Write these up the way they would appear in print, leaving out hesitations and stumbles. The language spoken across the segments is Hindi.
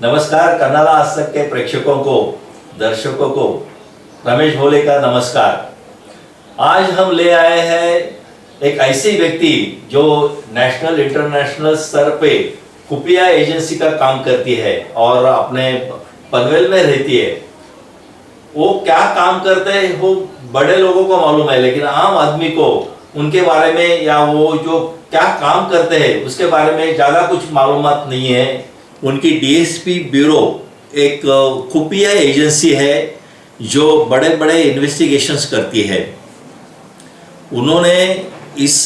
नमस्कार कन्नाला आज तक के प्रेक्षकों को, दर्शकों को रमेश भोले का नमस्कार। आज हम ले आए हैं एक ऐसी व्यक्ति जो नेशनल इंटरनेशनल स्तर पे खुफिया एजेंसी का काम करती है और अपने पनवेल में रहती है। वो क्या काम करते हैं वो बड़े लोगों को मालूम है, लेकिन आम आदमी को उनके बारे में या वो जो क्या काम करते हैं उसके बारे में ज़्यादा कुछ मालूमात नहीं है। उनकी डीएसपी ब्यूरो एक खुफिया एजेंसी है जो बड़े बड़े इन्वेस्टिगेशंस करती है। उन्होंने इस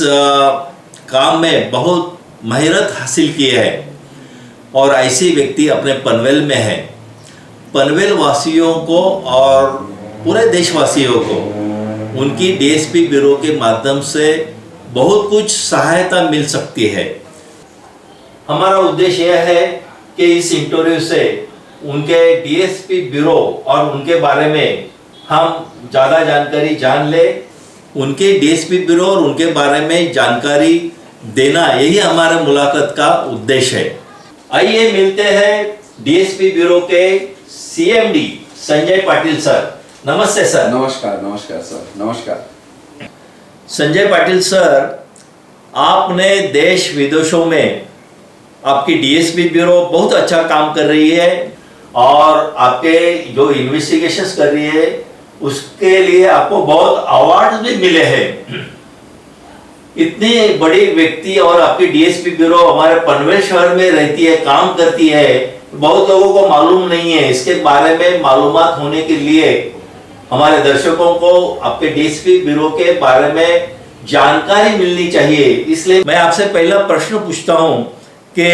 काम में बहुत महारत हासिल की है और ऐसे व्यक्ति अपने पनवेल में है। पनवेल वासियों को और पूरे देशवासियों को उनकी डीएसपी ब्यूरो के माध्यम से बहुत कुछ सहायता मिल सकती है। हमारा उद्देश्य यह है कि इस इंटरव्यू से उनके डीएसपी ब्यूरो और उनके बारे में हम ज़्यादा जानकारी जान ले। उनके डीएसपी ब्यूरो और उनके बारे में जानकारी देना यही हमारे मुलाकात का उद्देश्य है। आइए मिलते हैं डीएसपी ब्यूरो के सीएमडी संजय पाटिल सर। नमस्ते सर। नमस्कार। नमस्कार सर। नमस्कार संजय पाटिल सर, आपने देश विदेशों में आपकी डीएसपी ब्यूरो बहुत अच्छा काम कर रही है और आपके जो इन्वेस्टिगेशंस कर रही है उसके लिए आपको बहुत अवार्ड भी मिले हैं। इतनी बड़ी व्यक्ति और आपकी डीएसपी ब्यूरो हमारे पनवेल शहर में रहती है, काम करती है, बहुत लोगों को मालूम नहीं है। इसके बारे में मालूमात होने के लिए हमारे दर्शकों को आपके डीएसपी ब्यूरो के बारे में जानकारी मिलनी चाहिए। इसलिए मैं आपसे पहला प्रश्न पूछता हूं कि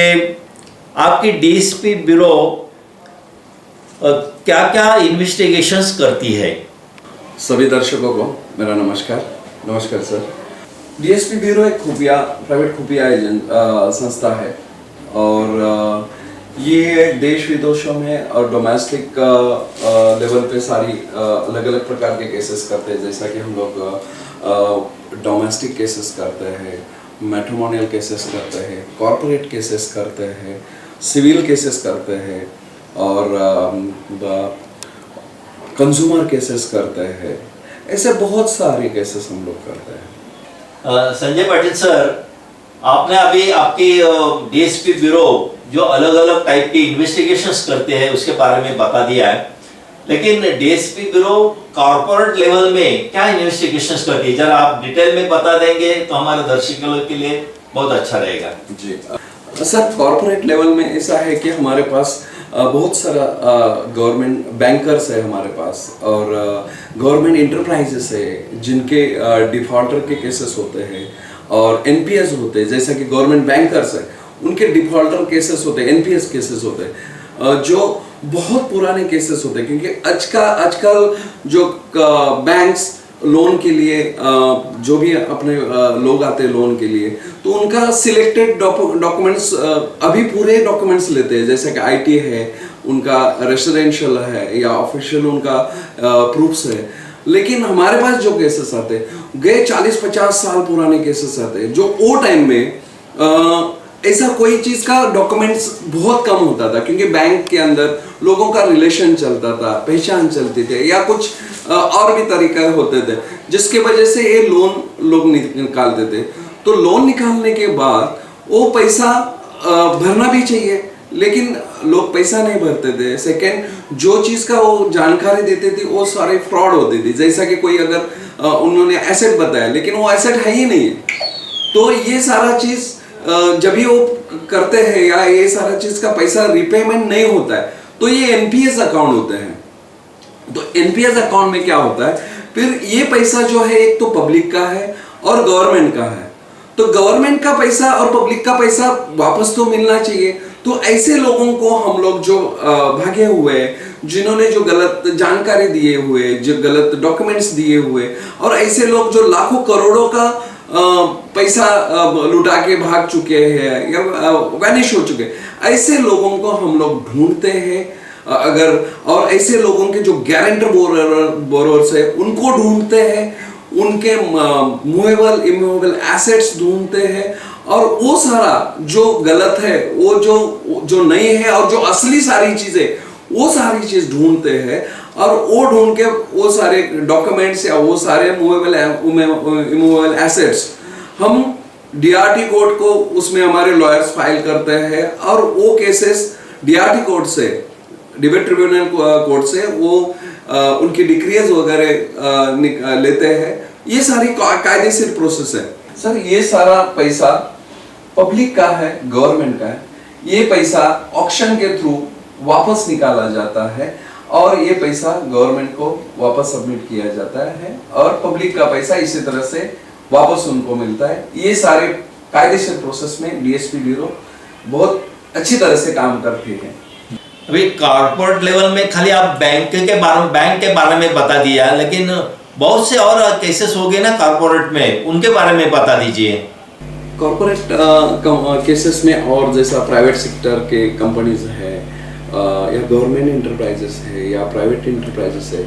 आपकी डीएसपी ब्यूरो क्या क्या इन्वेस्टिगेशंस करती है। सभी दर्शकों को मेरा नमस्कार। नमस्कार सर। डीएसपी ब्यूरो एक प्राइवेट खुफिया संस्था है और ये देश विदेशों में और डोमेस्टिक लेवल पे सारी अलग अलग प्रकार के केसेस करते हैं। जैसा कि हम लोग डोमेस्टिक केसेस करते हैं, मैट्रिमोनियल केसेस करते हैं, कॉर्पोरेट केसेस करते हैं, सिविल केसेस करते हैं और कंज्यूमर केसेस करते हैं। ऐसे बहुत सारे केसेस हम लोग करते हैं। संजय पाटिल सर, आपने अभी आपकी डीएसपी ब्यूरो जो अलग अलग टाइप की इन्वेस्टिगेशंस करते हैं उसके बारे में बता दिया है, लेकिन डीएसपी ब्यूरो कॉर्पोरेट लेवल में क्या इन्वेस्टिगेशंस करती है, जरा आप डिटेल में बता देंगे तो हमारे दर्शकों के लिए बहुत अच्छा रहेगा। जी सर, कॉर्पोरेट लेवल में ऐसा है कि हमारे पास बहुत सारा गवर्नमेंट बैंकर्स है हमारे पास और गवर्नमेंट इंटरप्राइजेस है जिनके डिफॉल्टर के केसेस होते हैं और एनपीएस होते हैं। जैसा कि गवर्नमेंट बैंकर्स है उनके डिफॉल्टर केसेस होते हैं, एनपीएस केसेस होते हैं जो बहुत पुराने केसेस होते हैं। क्योंकि आजकल जो बैंक्स लोन के लिए जो भी अपने लोग आते हैं लोन के लिए, तो उनका सिलेक्टेड डॉक्यूमेंट्स अभी पूरे डॉक्यूमेंट्स लेते हैं। जैसे कि आईटी है, उनका रेसिडेंशियल है या ऑफिशियल उनका प्रूफ्स है। लेकिन हमारे पास जो केसेस आते हैं गए 40-50 साल पुराने केसेस आते हैं जो वो टाइम में ऐसा कोई चीज का डॉक्यूमेंट्स बहुत कम होता था। क्योंकि बैंक के अंदर लोगों का रिलेशन चलता था, पहचान चलती थी या कुछ और भी तरीके होते थे जिसके वजह से ये लोन लोग निकालते थे। तो लोन निकालने के बाद वो पैसा भरना भी चाहिए, लेकिन लोग पैसा नहीं भरते थे। सेकेंड, जो चीज का वो जानकारी देते थे वो सारे फ्रॉड होती थी। जैसा कि कोई अगर उन्होंने एसेट बताया लेकिन वो एसेट है ही नहीं है, तो ये सारा चीज जब भी वो करते हैं या ये सारा चीज का पैसा रिपेमेंट नहीं होता है तो ये एनपीएस अकाउंट होते हैं। तो एनपीएस अकाउंट में क्या होता है, फिर ये पैसा जो है एक तो पब्लिक का है और गवर्नमेंट का है। तो गवर्नमेंट का पैसा और पब्लिक का पैसा वापस तो मिलना चाहिए। तो ऐसे लोगों को हम लोग जो भागे हुए, जिन्होंने जो गलत जानकारी दिए हुए, जो गलत डॉक्यूमेंट्स दिए हुए, और ऐसे लोग जो लाखों करोड़ों का पैसा लुटा के भाग चुके हैं या वैनिश हो चुके, ऐसे लोगों को हम लोग ढूंढते हैं। और ऐसे लोगों के जो गारंटर बोरोवर्स है उनको ढूंढते हैं, उनके मूवेबल इमूवेबल एसेट्स ढूंढते हैं और वो सारा जो गलत है, वो जो नहीं है और जो असली सारी चीजें, वो सारी चीज ढूंढते हैं और वो ढूंढ के वो सारे डॉक्यूमेंट्स या वो सारे मूवेबल एसेट्स हम डीआरटी कोर्ट को, उसमें हमारे लॉयर्स फाइल करते हैं और वो केसेस डीआरटी कोर्ट से, डिबेट ट्रिब्यूनल कोर्ट से वो उनकी डिक्रीज वगैरह लेते हैं। ये सारी कायदेशीर प्रोसेस है सर। ये सारा पैसा पब्लिक का है, गवर्नमेंट का है। ये पैसा ऑक्शन के थ्रू वापस निकाला जाता है और ये पैसा गवर्नमेंट को वापस सबमिट किया जाता है और पब्लिक का पैसा इसी तरह से वापस उनको मिलता है। ये सारे कायदेशीर प्रोसेस में डीएसपी ब्यूरो बहुत अच्छी तरह से काम करती है। अभी कॉर्पोरेट लेवल में खाली आप बैंक के बारे में बता दिया, लेकिन बहुत से और केसेस हो गए ना कॉर्पोरेट में, उनके बारे में बता दीजिए। कॉर्पोरेट केसेस में और जैसा प्राइवेट सेक्टर के कंपनीज है या गवर्नमेंट इंटरप्राइजेस है या प्राइवेट इंटरप्राइजेस है,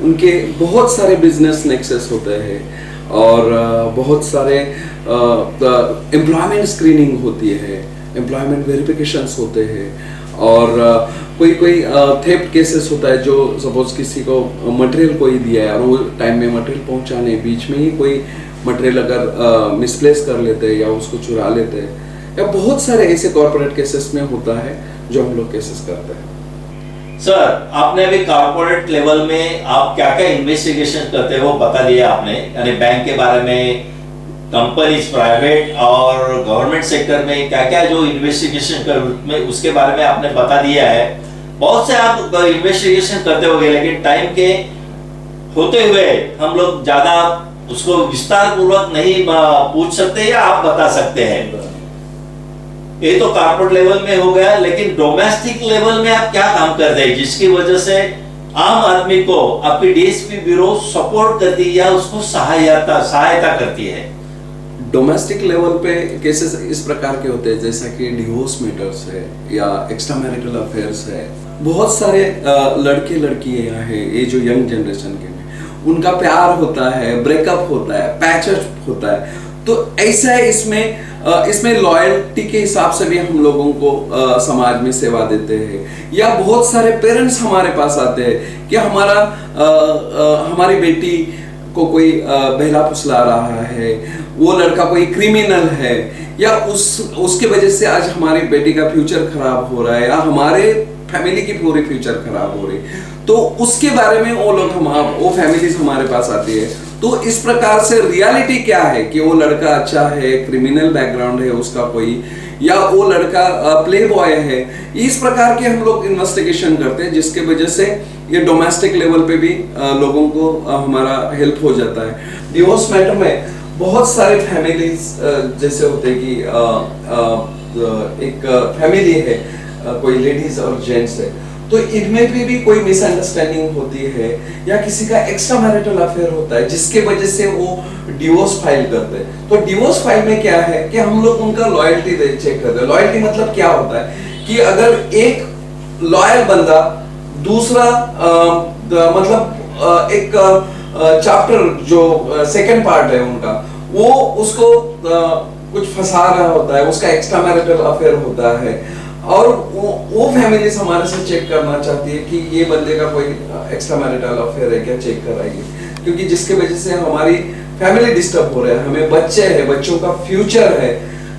उनके बहुत सारे बिजनेस नेक्सेस होते हैं और बहुत सारे एम्प्लॉयमेंट स्क्रीनिंग होती है, एम्प्लॉयमेंट वेरिफिकेशंस होते हैं और कोई थेफ्ट केसेस होता है। जो सपोज किसी को मटेरियल कोई दिया है और वो टाइम में मटेरियल पहुंचाने बीच में ही कोई मटेरियल अगर मिसप्लेस कर लेते हैं या उसको चुरा लेते हैं, या बहुत सारे ऐसे कॉर्पोरेट केसेस में होता है जो हम लोग केसेस करते हैं। सर, आपने अभी कॉर्पोरेट लेवल में आप क्या क्या इन्वेस्टिगेशन करते हो बता दिया आपने, यानी बैंक के बारे में, कंपनीज प्राइवेट और गवर्नमेंट सेक्टर में क्या क्या जो इन्वेस्टिगेशन में उसके बारे में आपने बता दिया है। बहुत से आप इन्वेस्टिगेशन करते होंगे, लेकिन टाइम के होते हुए हम लोग ज्यादा उसको विस्तार पूर्वक नहीं पूछ सकते या आप बता सकते हैं। ये तो कॉर्पोरेट लेवल में हो गया, लेकिन डोमेस्टिक लेवल में आप क्या काम करते हैं जिसकी वजह से आम आदमी को आपकी डीएसपी ब्यूरो सपोर्ट करती है या उसको सहायता करती है? डोमेस्टिक लेवल पे केसेस इस प्रकार के होते हैं जैसा कि डिवोर्स मैटर्स है या एक्स्ट्रा मैरिटल अफेयर्स है। बहुत सारे लड़के लड़कियां हैं, ये जो यंग जनरेशन के में, उनका प्यार होता है, ब्रेकअप होता है, पैचअप होता है। तो ऐसा है, इसमें लॉयल्टी के हिसाब से भी हम लोगों को समाज में सेवा देते हैं। या बहुत सारे पेरेंट्स हमारे पास आते हैं कि हमारी बेटी को कोई बहला फुसला रहा है, वो लड़का कोई क्रिमिनल है, या उसके वजह से आज हमारी बेटी का फ्यूचर खराब हो रहा है या हमारे फैमिली की पूरी फ्यूचर खराब हो रही, तो उसके बारे में वो फैमिलीज हमारे पास आती है। तो इस प्रकार से रियलिटी क्या है कि वो लड़का अच्छा है, क्रिमिनल बैकग्राउंड है उसका कोई, या वो लड़का प्ले बॉय है, इस प्रकार के हम लोग इन्वेस्टिगेशन करते हैं, जिसके वजह से ये डोमेस्टिक लेवल पे भी लोगों को हमारा हेल्प हो जाता है। डिवोर्स मैटर में बहुत सारे फैमिलीज जैसे होते हैं कि एक फैमिली है, कोई लेडीज और जेंट्स है, तो इनमें भी कोई मिसअंडरस्टैंडिंग होती है या किसी का एक्स्ट्रा मैरिटल अफेयर होता है जिसके वजह से वो डिवोर्स फाइल करते हैं। तो डिवोर्स फाइल में क्या है कि हम लोग उनका लॉयल्टी चेक करते हैं। लॉयल्टी मतलब क्या होता है कि अगर एक लॉयल बंदा दूसरा मतलब एक चैप्टर जो सेकंड पार्ट है उनका, वो उसको कुछ फंसा रहा होता है, उसका एक्स्ट्रा मैरिटल अफेयर होता है, और वो फैमिलीज हमारे से चेक करना चाहती है कि ये बंदे का कोई एक्स्ट्रा मैरिटल अफेयर है क्या, चेक कराइए, क्योंकि जिसके वजह से हमारी फैमिली डिस्टर्ब हो रहा है, हमें बच्चे हैं, बच्चों का फ्यूचर है।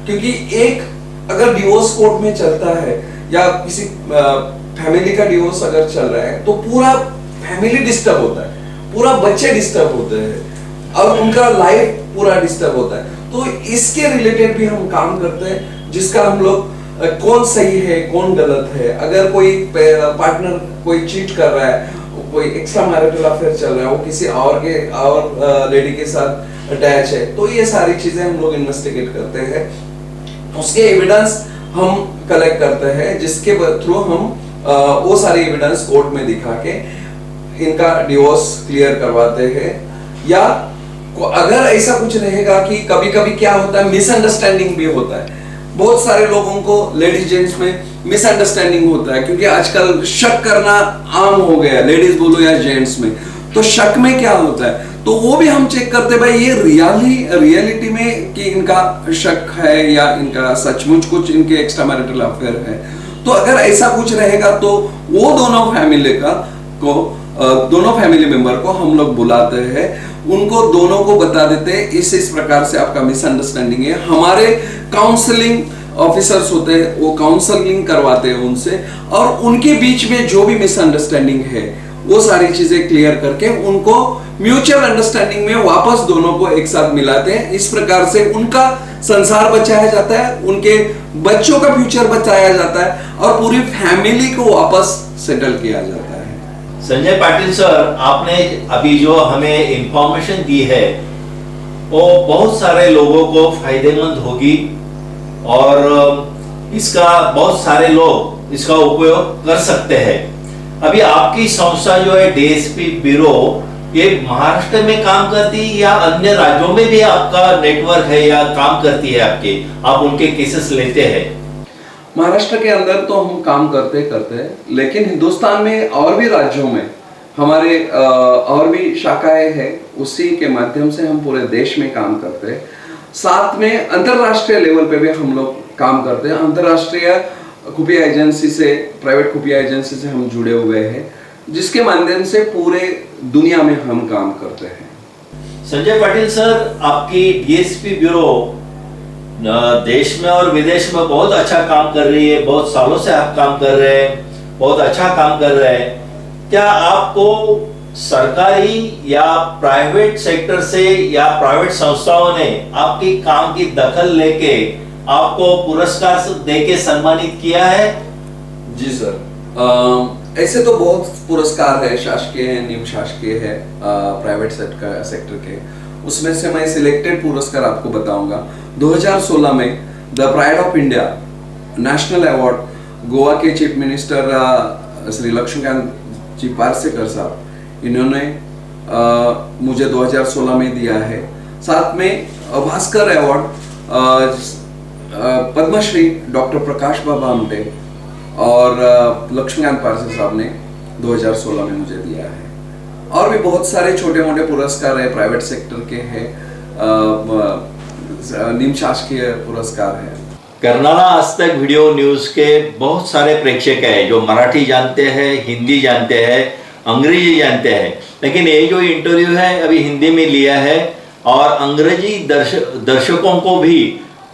क्योंकि एक अगर डिवोर्स कोर्ट में चलता है या किसी फैमिली का डिवोर्स अगर चल रहा है तो पूरा फैमिली डिस्टर्ब होता है, पूरा बच्चे डिस्टर्ब होते हैं और उनका लाइफ पूरा डिस्टर्ब होता है। तो इसके रिलेटेड भी हम काम करते हैं, जिसका हम लोग कौन सही है कौन गलत है। अगर कोई पार्टनर कोई चीट कर रहा है, कोई एक्स्ट्रा मैरिटल अफेयर चल रहा है, वो किसी और लेडी के साथ अटैच है, तो ये सारी चीजें हम लोग इन्वेस्टिगेट करते हैं, उसके एविडेंस हम कलेक्ट करते हैं, जिसके थ्रू हम वो सारी एविडेंस कोर्ट में दिखा के इनका डिवोर्स क्लियर करवाते हैं। या अगर ऐसा कुछ रहेगा कि कभी कभी क्या होता है, मिसअंडरस्टैंडिंग भी होता है। बहुत सारे लोगों को लेडीज जेंट्स में मिसअंडरस्टैंडिंग होता है, क्योंकि आजकल शक करना आम हो गया, लेडीज बोलो या जेंट्स में। तो शक में क्या होता है, तो वो भी हम चेक करते भाई ये रियलिटी में कि इनका शक है या इनका सचमुच कुछ इनके एक्स्ट्रा मैरिटल अफेयर है। तो अगर ऐसा कुछ रहेगा तो वो दोनों फैमिली मेंबर को हम लोग बुलाते हैं, उनको दोनों को बता देते हैं इस प्रकार से आपका मिसअंडरस्टैंडिंग है। हमारे काउंसलिंग ऑफिसर्स होते हैं, वो काउंसलिंग करवाते हैं उनसे, और उनके बीच में जो भी मिसअंडरस्टैंडिंग है वो सारी चीजें क्लियर करके उनको म्यूचुअल अंडरस्टैंडिंग में वापस दोनों को एक साथ मिलाते हैं। इस प्रकार से उनका संसार बचाया जाता है, उनके बच्चों का फ्यूचर बचाया जाता है और पूरी फैमिली को वापस सेटल किया जाता है। संजय पाटिल सर, आपने अभी जो हमें इंफॉर्मेशन दी है वो बहुत सारे लोगों को फायदेमंद होगी और इसका बहुत सारे लोग इसका उपयोग कर सकते हैं। अभी आपकी संस्था जो है डीएसपी ब्यूरो, ये महाराष्ट्र में काम करती है या अन्य राज्यों में भी आपका नेटवर्क है या काम करती है आपके, आप उनके केसेस लेते हैं? महाराष्ट्र के अंदर तो हम काम करते हैं, लेकिन हिंदुस्तान में और भी राज्यों में हमारे और भी शाखाएं हैं, उसी के माध्यम से हम पूरे देश में काम करते हैं। साथ में अंतरराष्ट्रीय लेवल पे भी हम लोग काम करते हैं। अंतरराष्ट्रीय खुफिया एजेंसी से, प्राइवेट खुफिया एजेंसी से हम जुड़े हुए हैं, जिसके माध्यम से पूरे दुनिया में हम काम करते हैं। संजय पाटिल सर, आपकी डीएसपी ब्यूरो देश में और विदेश में बहुत अच्छा काम कर रही है, बहुत सालों से आप काम कर रहे हैं, बहुत अच्छा काम कर रहे हैं। क्या आपको सरकारी या प्राइवेट सेक्टर से या प्राइवेट संस्थाओं ने आपकी काम की दखल लेके आपको पुरस्कार देके सम्मानित किया है? जी सर, ऐसे तो बहुत पुरस्कार है, शासकीय है, निम शासकीय है, प्राइवेट सेक्टर के। उसमें से मैं सिलेक्टेड पुरस्कार आपको बताऊंगा। 2016 में the pride of India national award Goa के चीफ मिनिस्टर श्री लक्ष्मीकांत जी पार्सेकर साहब, इन्होंने मुझे 2016 में दिया है। साथ में भास्कर अवार्ड पद्मश्री डॉक्टर प्रकाश बाबा आमटे और लक्ष्मीकांत पार्सेकर साहब ने 2016 में मुझे दिया है। और भी बहुत सारे छोटे मोटे पुरस्कार है, प्राइवेट सेक्टर के हैं, निम शासकीय पुरस्कार है। कर्नाला आज तक वीडियो न्यूज के बहुत सारे प्रेक्षक हैं जो मराठी जानते हैं, हिंदी जानते हैं, अंग्रेजी जानते हैं, लेकिन ये जो इंटरव्यू है अभी हिंदी में लिया है और अंग्रेजी दर्शकों को भी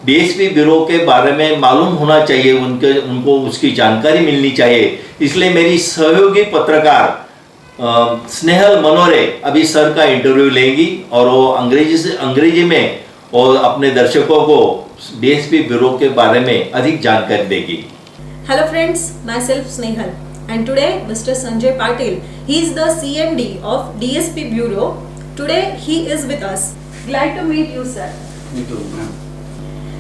डीएसपी ब्यूरो के बारे में मालूम होना चाहिए, उनको उसकी जानकारी मिलनी चाहिए। इसलिए मेरी सहयोगी पत्रकार स्नेहल मनोरे अभी सर का इंटरव्यू लेंगी और वो अंग्रेजी में और अपने दर्शकों को डीएसपी ब्यूरो के बारे में अधिक जानकारी देगी। Hello friends, myself Snehal and today Mr. Sanjay Patil, he is the CMD of DSP Bureau. Today he is with us. Glad to meet you, sir. Me too, ma'am.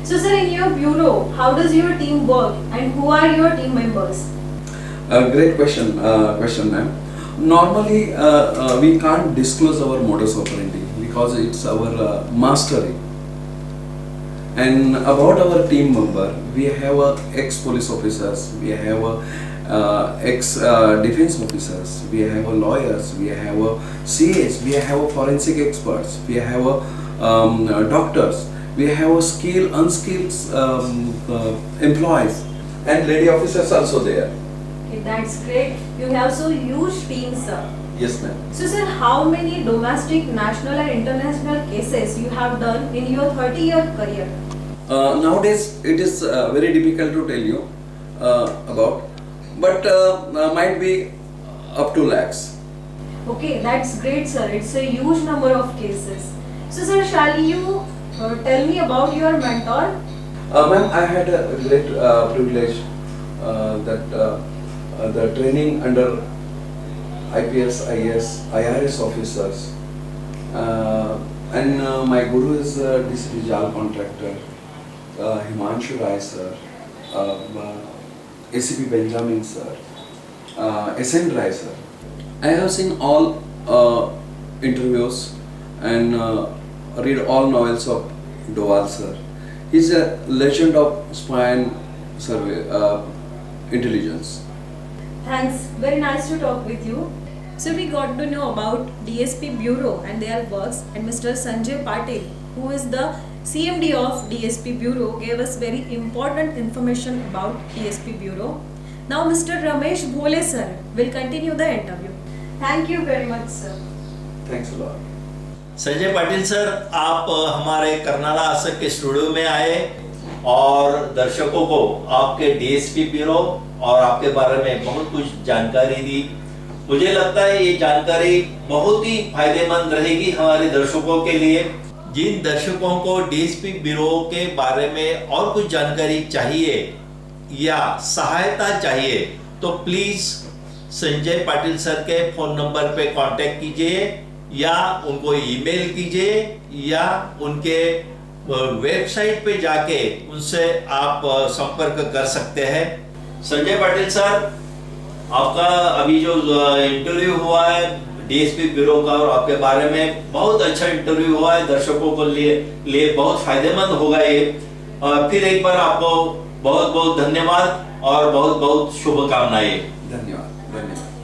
So sir, in your bureau, how does your team work and who are your team members? Great question, ma'am. Normally, we can't disclose our modus operandi because it's our mastery. And about our team member, we have ex-police officers, we have ex-defense officers, we have lawyers, we have CAs, we have forensic experts, we have doctors, we have skilled, unskilled employees, and lady officers also there. Okay, that's great. You have so huge team, sir. Yes, ma'am. So sir, how many domestic, national and international cases you have done in your 30-year career? Nowadays, it is very difficult to tell you about, but might be up to lakhs. Okay, that's great, sir. It's a huge number of cases. So sir, shall you tell me about your mentor? Ma'am, I had a great privilege that the training under IPS, IAS, IRS officers, and my guru is DC Jal contractor, Himanshu Rai sir, ACP Benjamin sir, SN Rai sir. I have seen all interviews and read all novels of Doval sir. He's a legend of spy and survey intelligence. Thanks. Very nice to talk with you. So we got to know about DSP Bureau and their works, and Mr. Sanjay Patil, who is the CMD of DSP Bureau, gave us very important information about DSP Bureau. Now Mr. Ramesh Bhole sir will continue the interview. Thank you very much sir. Thanks a lot. Sanjay Patil sir, आप हमारे कर्नाला आसक के स्टूडियो में आए और दर्शकों को आपके डीएसपी ब्यूरो और आपके बारे में बहुत कुछ जानकारी दी। मुझे लगता है ये जानकारी बहुत ही फायदेमंद रहेगी हमारे दर्शकों के लिए। जिन दर्शकों को डीएसपी ब्यूरो के बारे में और कुछ जानकारी चाहिए या सहायता चाहिए तो प्लीज संजय पाटिल सर के फोन नंबर पे कांटेक्ट कीजिए या उनको ईमेल कीजिए या उनके वेबसाइट पे जाके उनसे आप संपर्क कर सकते हैं। संजय पाटिल सर, आपका अभी जो इंटरव्यू हुआ है डीएसपी ब्यूरो का और आपके बारे में बहुत अच्छा इंटरव्यू हुआ है, दर्शकों को लिए बहुत फायदेमंद होगा ये। फिर एक बार आपको बहुत बहुत धन्यवाद और बहुत बहुत शुभकामनाएं। धन्यवाद।